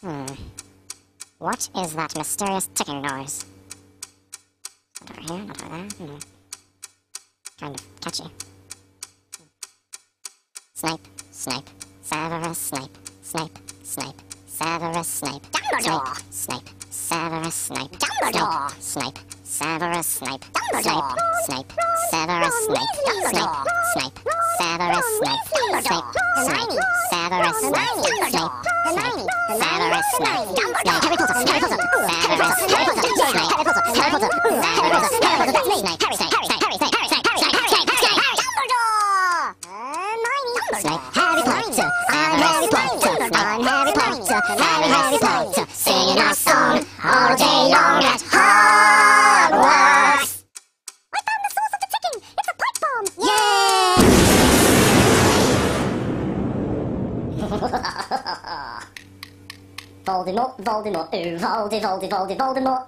What is that mysterious ticking noise? Not over here, not over there. Kind of catchy. Snape, Snape, Severus Snape, Snape, Snape, Severus Snape, Dumbledore! Snape, Severus Snape, Dumbledore! Snape, Severus Snape, Dumbledore! Snape, Severus Snape, Dumbledore! Snape, Severus Snape, Snape, Hermione! Severus Snape, Dumbledore! Hermione! Severus Snape, Dumbledore! Harry Potter, Harry Potter, Severus Snape, Harry Potter, Harry Potter, Severus Snape, Harry Snape, Harry Snape, Harry Potter, I'm Harry Potter, I'm Harry Potter, Harry Potter, singing our song all day long at Hogwarts. I found the source of the ticking! It's a pipe bomb! Voldemort, Voldemort, ooh, Voldemort.